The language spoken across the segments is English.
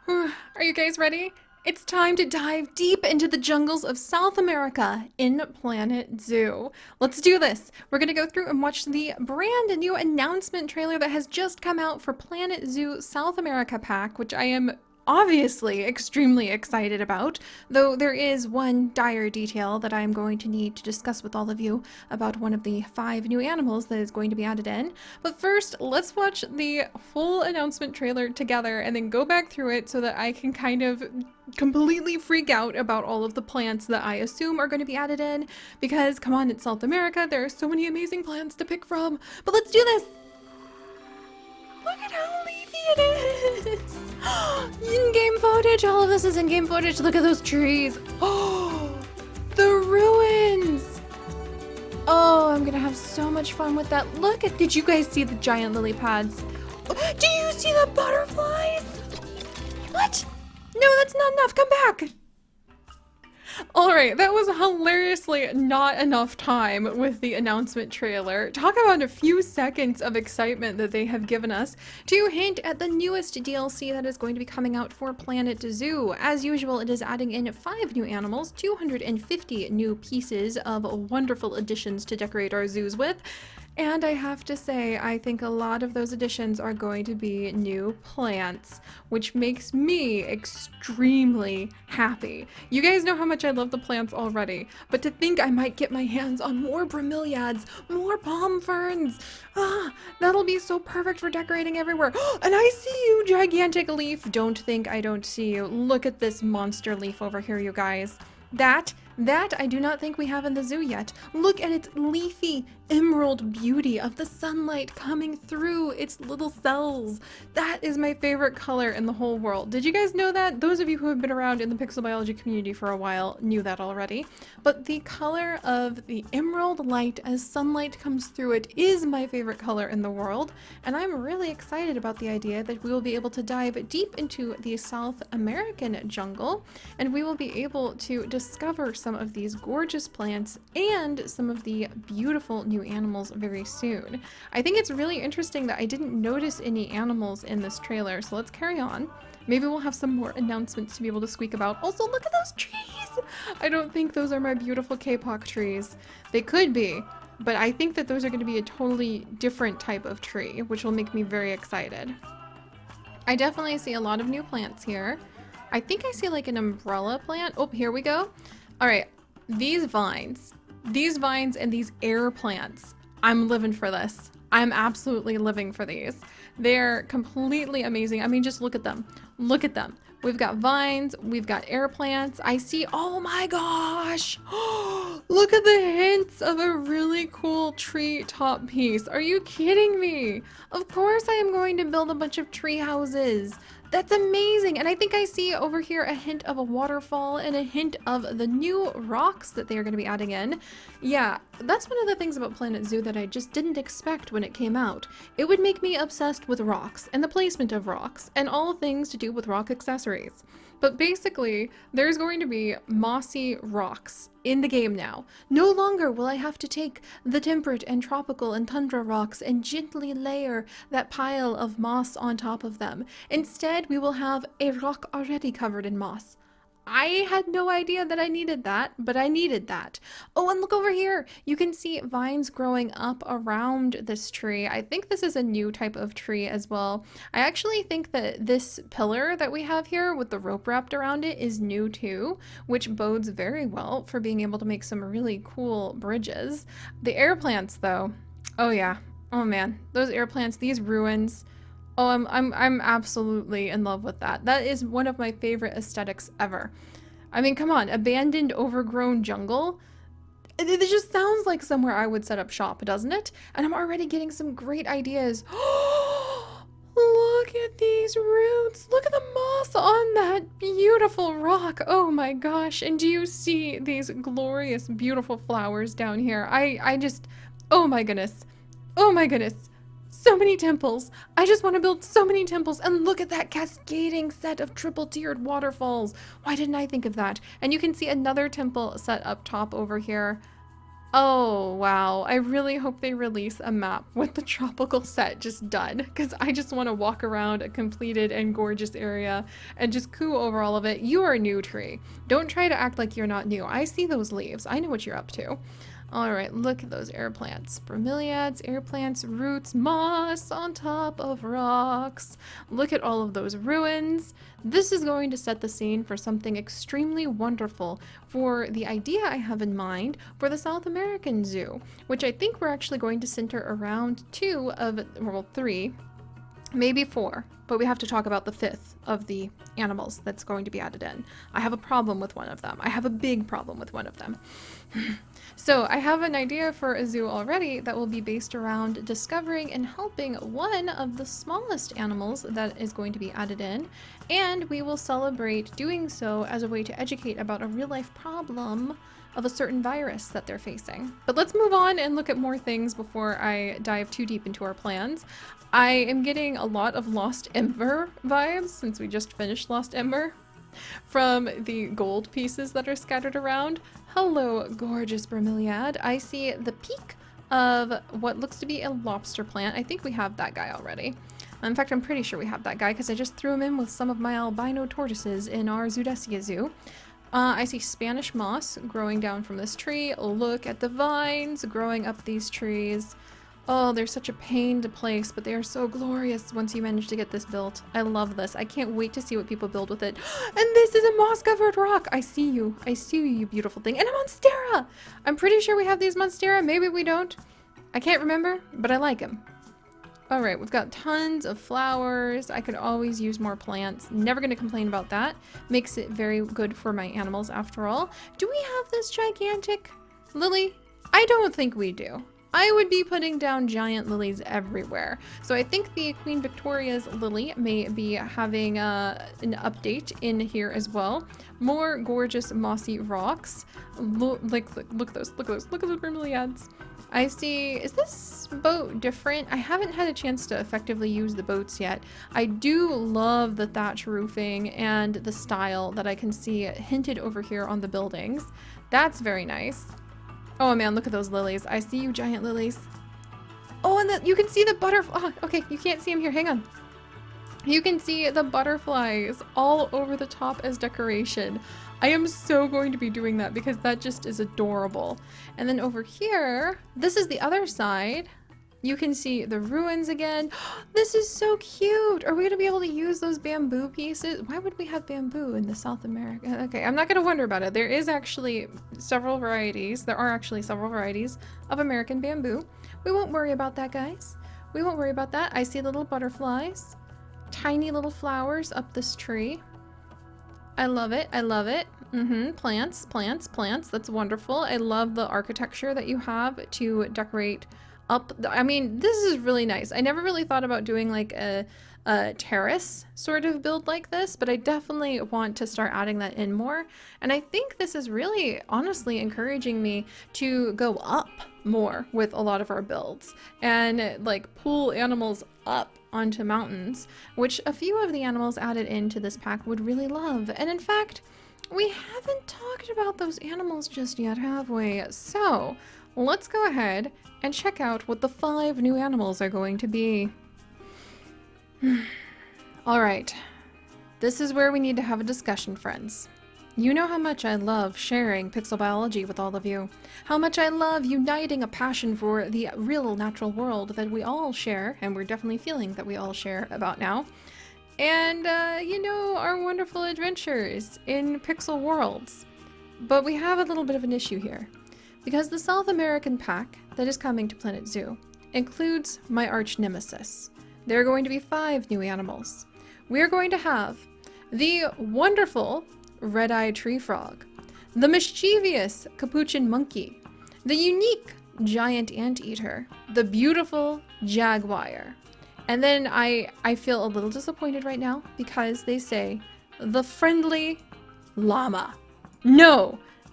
Are you guys ready? It's time to dive deep into the jungles of South America in Planet Zoo. Let's do this. We're going to go through and watch the brand new announcement trailer that has just come out for Planet Zoo South America Pack, which I am obviously extremely excited about, though there is one dire detail that I'm going to need to discuss with all of you about one of the 5 new animals that is going to be added in. But first, let's watch the full announcement trailer together and then go back through it so that I can kind of completely freak out about all of the plants that I assume are going to be added in, because come on, it's South America, there are so many amazing plants to pick from. But let's do this! Look at how leafy it is! In-game footage! All of this is in-game footage. Look at those trees. Oh, the ruins! Oh, I'm gonna have so much fun with that. Look at, did you guys see the giant lily pads? Oh, do you see the butterflies? What? No, that's not enough. Come back. All right, that was hilariously not enough time with the announcement trailer. Talk about a few seconds of excitement that they have given us to hint at the newest DLC that is going to be coming out for Planet Zoo. As usual, it is adding in 5 new animals, 250 new pieces of wonderful additions to decorate our zoos with. And I have to say, I think a lot of those additions are going to be new plants, which makes me extremely happy. You guys know how much I love the plants already, but to think I might get my hands on more bromeliads, more palm ferns, that'll be so perfect for decorating everywhere. And I see you, gigantic leaf. Don't think I don't see you. Look at this monster leaf over here, you guys. That I do not think we have in the zoo yet. Look at its leafy emerald beauty of the sunlight coming through its little cells. That is my favorite color in the whole world. Did you guys know that? Those of you who have been around in the pixel biology community for a while knew that already. But the color of the emerald light as sunlight comes through it is my favorite color in the world. And I'm really excited about the idea that we will be able to dive deep into the South American jungle, and we will be able to discover some of these gorgeous plants and some of the beautiful new animals very soon. I think it's really interesting that I didn't notice any animals in this trailer, so let's carry on. Maybe we'll have some more announcements to be able to squeak about. Also, look at those trees! I don't think those are my beautiful K-pop trees. They could be, but I think that those are going to be a totally different type of tree, which will make me very excited. I definitely see a lot of new plants here. I think I see like an umbrella plant. Oh, here we go. All right, these vines and these air plants, I'm living for this. I'm absolutely living for these. They're completely amazing. I mean, just look at them. Look at them. We've got vines, we've got air plants. I see, oh my gosh. Look at the hints of a really cool tree top piece. Are you kidding me? Of course I am going to build a bunch of tree houses. That's amazing. And I think I see over here a hint of a waterfall and a hint of the new rocks that they are going to be adding in. Yeah, that's one of the things about Planet Zoo that I just didn't expect when it came out. It would make me obsessed with rocks and the placement of rocks and all things to do with rock accessories. But basically, there's going to be mossy rocks in the game now. No longer will I have to take the temperate and tropical and tundra rocks and gently layer that pile of moss on top of them. Instead, we will have a rock already covered in moss. I had no idea that I needed that, but I needed that. Oh, and look over here. You can see vines growing up around this tree. I think this is a new type of tree as well. I actually think that this pillar that we have here with the rope wrapped around it is new too, which bodes very well for being able to make some really cool bridges. The air plants though, oh yeah. Oh man, those air plants, these ruins. Oh, I'm absolutely in love with that. That is one of my favorite aesthetics ever. I mean, come on, abandoned, overgrown jungle. It just sounds like somewhere I would set up shop, doesn't it? And I'm already getting some great ideas. Look at these roots. Look at the moss on that beautiful rock. Oh my gosh. And do you see these glorious, beautiful flowers down here? I just, oh my goodness. Oh my goodness. So many temples. I just want to build so many temples. And look at that cascading set of triple-tiered waterfalls. Why didn't I think of that? And you can see another temple set up top over here. Oh, wow. I really hope they release a map with the tropical set just done, because I just want to walk around a completed and gorgeous area and just coo over all of it. You are new, tree. Don't try to act like you're not new. I see those leaves. I know what you're up to. All right, look at those air plants. Bromeliads, air plants, roots, moss on top of rocks. Look at all of those ruins. This is going to set the scene for something extremely wonderful for the idea I have in mind for the South American Zoo, which I think we're actually going to center around three, maybe four, but we have to talk about the fifth of the animals that's going to be added in. I have a problem with one of them. I have a big problem with one of them. So I have an idea for a zoo already that will be based around discovering and helping one of the smallest animals that is going to be added in, and we will celebrate doing so as a way to educate about a real-life problem of a certain virus that they're facing. But let's move on and look at more things before I dive too deep into our plans. I am getting a lot of Lost Ember vibes since we just finished Lost Ember from the gold pieces that are scattered around. Hello, gorgeous bromeliad. I see the peak of what looks to be a lobster plant. I think we have that guy already. In fact, I'm pretty sure we have that guy because I just threw him in with some of my albino tortoises in our Zoodesia Zoo. I see Spanish moss growing down from this tree. Look at the vines growing up these trees. Oh, they're such a pain to place, but they are so glorious once you manage to get this built. I love this. I can't wait to see what people build with it. And this is a moss-covered rock. I see you. I see you, you beautiful thing. And a monstera! I'm pretty sure we have these monstera. Maybe we don't. I can't remember, but I like them. All right, we've got tons of flowers. I could always use more plants. Never going to complain about that. Makes it very good for my animals after all. Do we have this gigantic lily? I don't think we do. I would be putting down giant lilies everywhere. So I think the Queen Victoria's lily may be having an update in here as well. More gorgeous mossy rocks. Look at those bromeliads. I see, is this boat different? I haven't had a chance to effectively use the boats yet. I do love the thatch roofing and the style that I can see hinted over here on the buildings. That's very nice. Oh man, look at those lilies. I see you, giant lilies. Oh, and you can see the butterfly. Oh, okay, you can't see them here. Hang on. You can see the butterflies all over the top as decoration. I am so going to be doing that because that just is adorable. And then over here, this is the other side. You can see the ruins again. This is so cute. Are we gonna be able to use those bamboo pieces? Why would we have bamboo in the South America? Okay, I'm not gonna wonder about it. There is actually several varieties. There are actually several varieties of American bamboo. We won't worry about that, guys. We won't worry about that. I see little butterflies, tiny little flowers up this tree. I love it. I love it. Plants, plants, plants. That's wonderful. I love the architecture that you have to decorate up. I mean, this is really nice. I never really thought about doing like a terrace sort of build like this, but I definitely want to start adding that in more. And I think this is really honestly encouraging me to go up more with a lot of our builds and like pull animals up onto mountains, which a few of the animals added into this pack would really love. And in fact, we haven't talked about those animals just yet, have we? So let's go ahead and check out what the 5 new animals are going to be. All right, this is where we need to have a discussion, friends. You know how much I love sharing pixel biology with all of you. How much I love uniting a passion for the real natural world that we all share, and we're definitely feeling that we all share about now. And, you know, our wonderful adventures in pixel worlds. But we have a little bit of an issue here. Because the South American pack that is coming to Planet Zoo includes my arch nemesis. There are going to be 5 new animals. We are going to have the wonderful red-eyed tree frog, the mischievous capuchin monkey, the unique giant anteater, the beautiful jaguar. And then I feel a little disappointed right now because they say the friendly llama.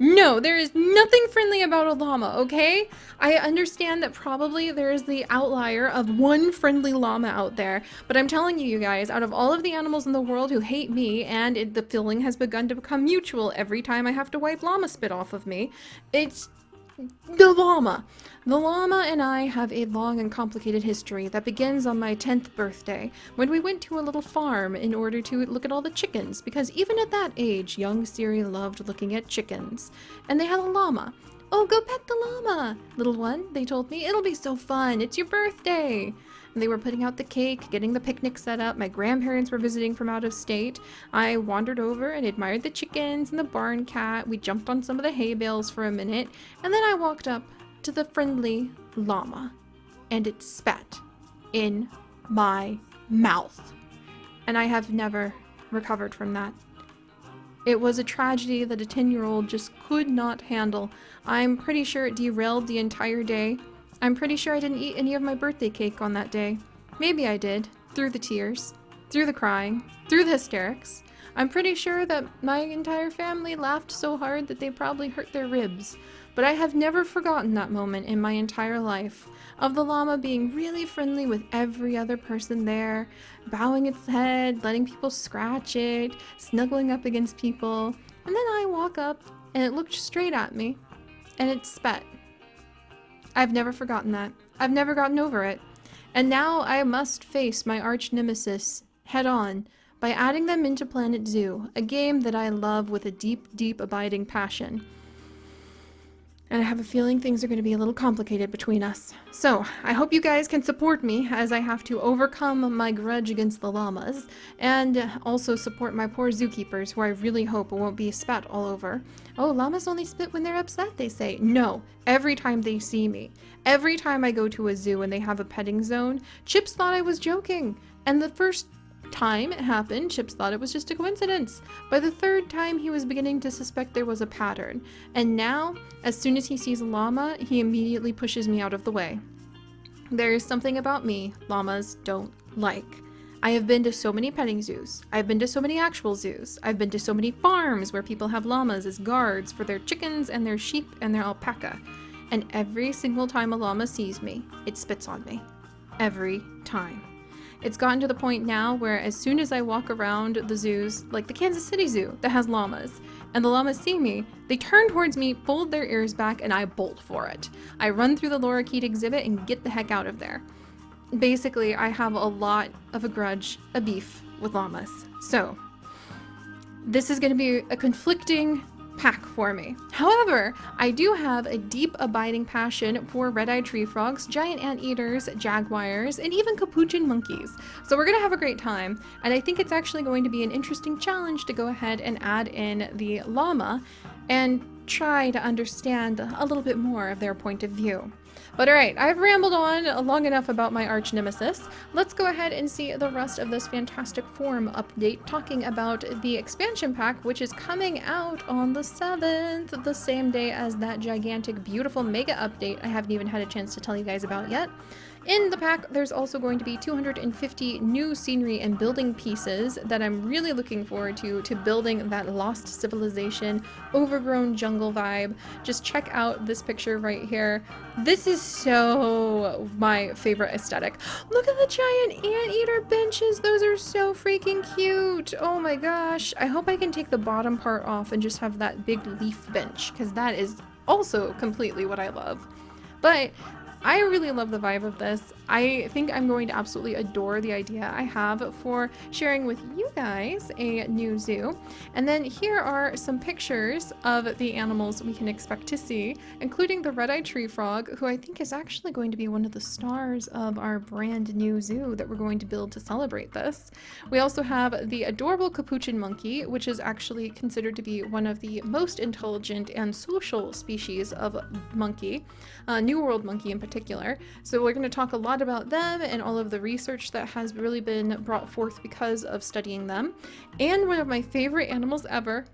No, there is nothing friendly about a llama, okay? I understand that probably there is the outlier of one friendly llama out there, but I'm telling you, you guys, out of all of the animals in the world who hate me, and the feeling has begun to become mutual every time I have to wipe llama spit off of me, it's The llama. The llama and I have a long and complicated history that begins on my 10th birthday, when we went to a little farm in order to look at all the chickens, because even at that age, young Seri loved looking at chickens. And they had a llama. "Oh, go pet the llama, little one," they told me. "It'll be so fun. It's your birthday." And they were putting out the cake, getting the picnic set up. My grandparents were visiting from out of state. I wandered over and admired the chickens and the barn cat. We jumped on some of the hay bales for a minute, and then I walked up to the friendly llama, and it spat in my mouth. And I have never recovered from that. It was a tragedy that a 10-year-old just could not handle. I'm pretty sure it derailed the entire day. I'm pretty sure I didn't eat any of my birthday cake on that day. Maybe I did, through the tears, through the crying, through the hysterics. I'm pretty sure that my entire family laughed so hard that they probably hurt their ribs. But I have never forgotten that moment in my entire life, of the llama being really friendly with every other person there, bowing its head, letting people scratch it, snuggling up against people. And then I walk up and it looked straight at me and it spat. I've never forgotten that. I've never gotten over it. And now I must face my arch nemesis head on by adding them into Planet Zoo, a game that I love with a deep, deep abiding passion. And I have a feeling things are going to be a little complicated between us. So, I hope you guys can support me as I have to overcome my grudge against the llamas, and also support my poor zookeepers, who I really hope won't be spat all over. Oh, llamas only spit when they're upset, they say. No, every time they see me. Every time I go to a zoo and they have a petting zone, Chips thought I was joking. And the first time it happened, Chips thought it was just a coincidence. By the third time, he was beginning to suspect there was a pattern. And now, as soon as he sees a llama, he immediately pushes me out of the way. There is something about me llamas don't like. I have been to so many petting zoos. I've been to so many actual zoos. I've been to so many farms where people have llamas as guards for their chickens and their sheep and their alpaca. And every single time a llama sees me, it spits on me. Every time. It's gotten to the point now where as soon as I walk around the zoos, like the Kansas City Zoo that has llamas, and the llamas see me, they turn towards me, fold their ears back, and I bolt for it. I run through the lorikeet exhibit and get the heck out of there. Basically, I have a lot of a grudge, a beef with llamas. So, this is going to be a conflicting pack for me. However, I do have a deep abiding passion for red-eyed tree frogs, giant anteaters, jaguars, and even capuchin monkeys. So we're gonna have a great time, and I think it's actually going to be an interesting challenge to go ahead and add in the llama and try to understand a little bit more of their point of view. But alright, I've rambled on long enough about my arch nemesis. Let's go ahead and see the rest of this fantastic forum update talking about the expansion pack, which is coming out on the 7th, the same day as that gigantic, beautiful mega update I haven't even had a chance to tell you guys about yet. In the pack, there's also going to be 250 new scenery and building pieces that I'm really looking forward to building that lost civilization, overgrown jungle vibe. Just check out this picture right here. This is so my favorite aesthetic. Look at the giant anteater benches. Those are so freaking cute. Oh my gosh. I hope I can take the bottom part off and just have that big leaf bench, because that is also completely what I love. But I really love the vibe of this. I think I'm going to absolutely adore the idea I have for sharing with you guys a new zoo. And then here are some pictures of the animals we can expect to see, including the red-eyed tree frog, who I think is actually going to be one of the stars of our brand new zoo that we're going to build to celebrate this. We also have the adorable capuchin monkey, which is actually considered to be one of the most intelligent and social species of monkey, New World monkey in particular. So we're going to talk a lot about them and all of the research that has really been brought forth because of studying them. And one of my favorite animals ever,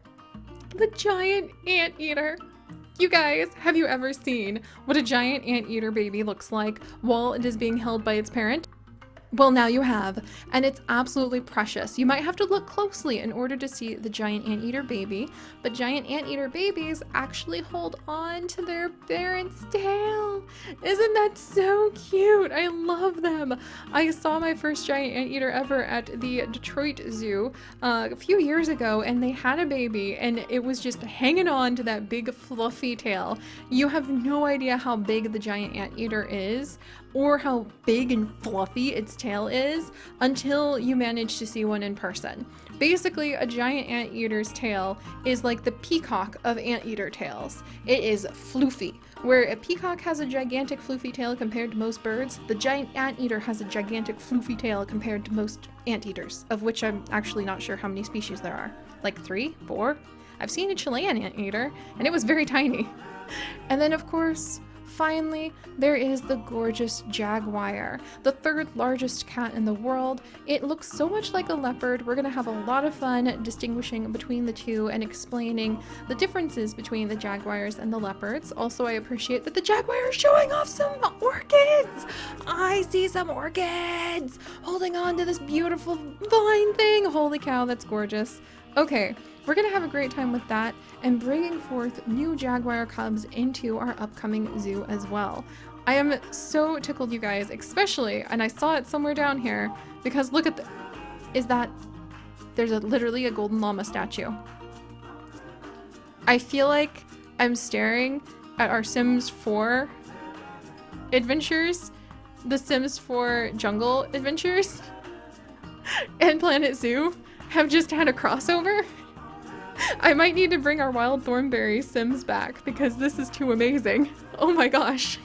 the giant anteater. You guys, have you ever seen what a giant anteater baby looks like while it is being held by its parent? Well, now you have, and it's absolutely precious. You might have to look closely in order to see the giant anteater baby, but giant anteater babies actually hold on to their parent's tail. Isn't that so cute? I love them. I saw my first giant anteater ever at the Detroit Zoo a few years ago, and they had a baby, and it was just hanging on to that big fluffy tail. You have no idea how big the giant anteater is, or how big and fluffy its tail is until you manage to see one in person. Basically, a giant anteater's tail is like the peacock of anteater tails. It is floofy. Where a peacock has a gigantic floofy tail compared to most birds, the giant anteater has a gigantic floofy tail compared to most anteaters, of which I'm actually not sure how many species there are. Like 3, 4? I've seen a Chilean anteater, and it was very tiny. And then, of course, finally, there is the gorgeous jaguar, the 3rd largest cat in the world. It looks so much like a leopard. We're gonna have a lot of fun distinguishing between the two and explaining the differences between the jaguars and the leopards. Also, I appreciate that the jaguar is showing off some orchids. I see some orchids holding on to this beautiful vine thing. Holy cow, that's gorgeous. Okay, we're gonna have a great time with that and bringing forth new jaguar cubs into our upcoming zoo as well. I am so tickled, you guys, especially, and I saw it somewhere down here, because look at there's literally a golden llama statue. I feel like I'm staring at our Sims 4 adventures, the Sims 4 jungle adventures, and Planet Zoo have just had a crossover. I might need to bring our wild thornberry Sims back because this is too amazing. Oh my gosh.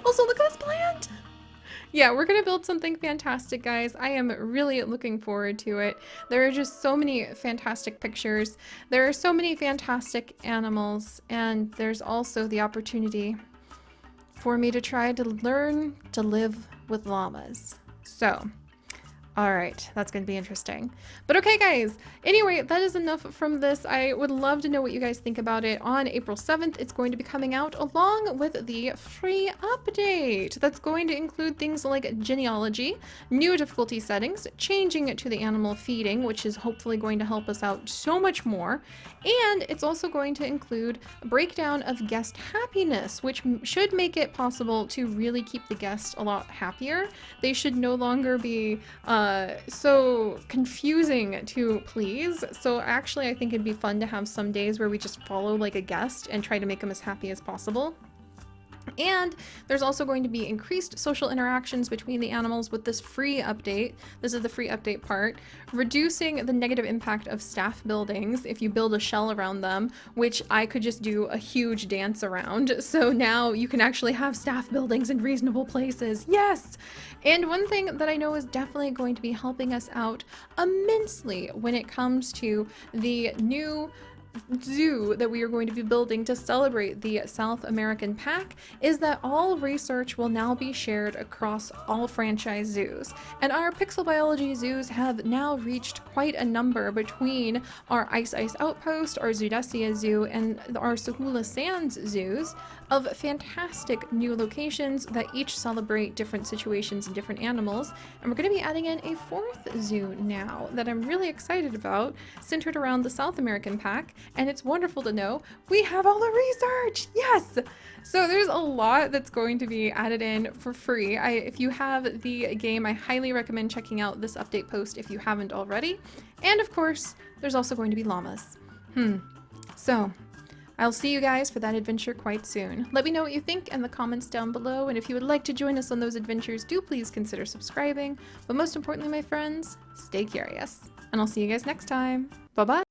Also, look at this plant. Yeah, we're gonna build something fantastic, guys. I am really looking forward to it. There are just so many fantastic pictures. There are so many fantastic animals, and there's also the opportunity for me to try to learn to live with llamas. So, all right, that's going to be interesting. But okay, guys, anyway, that is enough from this. I would love to know what you guys think about it. On April 7th, it's going to be coming out along with the free update. That's going to include things like genealogy, new difficulty settings, changing it to the animal feeding, which is hopefully going to help us out so much more. And it's also going to include a breakdown of guest happiness, which should make it possible to really keep the guests a lot happier. They should no longer be so confusing to please. So actually, I think it'd be fun to have some days where we just follow like a guest and try to make them as happy as possible. And there's also going to be increased social interactions between the animals with this free update. This is the free update part. Reducing the negative impact of staff buildings if you build a shell around them, which I could just do a huge dance around. So now you can actually have staff buildings in reasonable places. Yes! And one thing that I know is definitely going to be helping us out immensely when it comes to the new zoo that we are going to be building to celebrate the South American pack is that all research will now be shared across all franchise zoos. And our pixel biology zoos have now reached quite a number between our Ice Outpost, our Zoodesia Zoo, and our Sahula Sands zoos of fantastic new locations that each celebrate different situations and different animals. And we're going to be adding in a 4th zoo now that I'm really excited about, centered around the South American pack. And it's wonderful to know we have all the research. Yes. So there's a lot that's going to be added in for free. If you have the game, I highly recommend checking out this update post if you haven't already. And of course, there's also going to be llamas. So I'll see you guys for that adventure quite soon. Let me know what you think in the comments down below. And if you would like to join us on those adventures, do please consider subscribing. But most importantly, my friends, stay curious. And I'll see you guys next time. Bye-bye.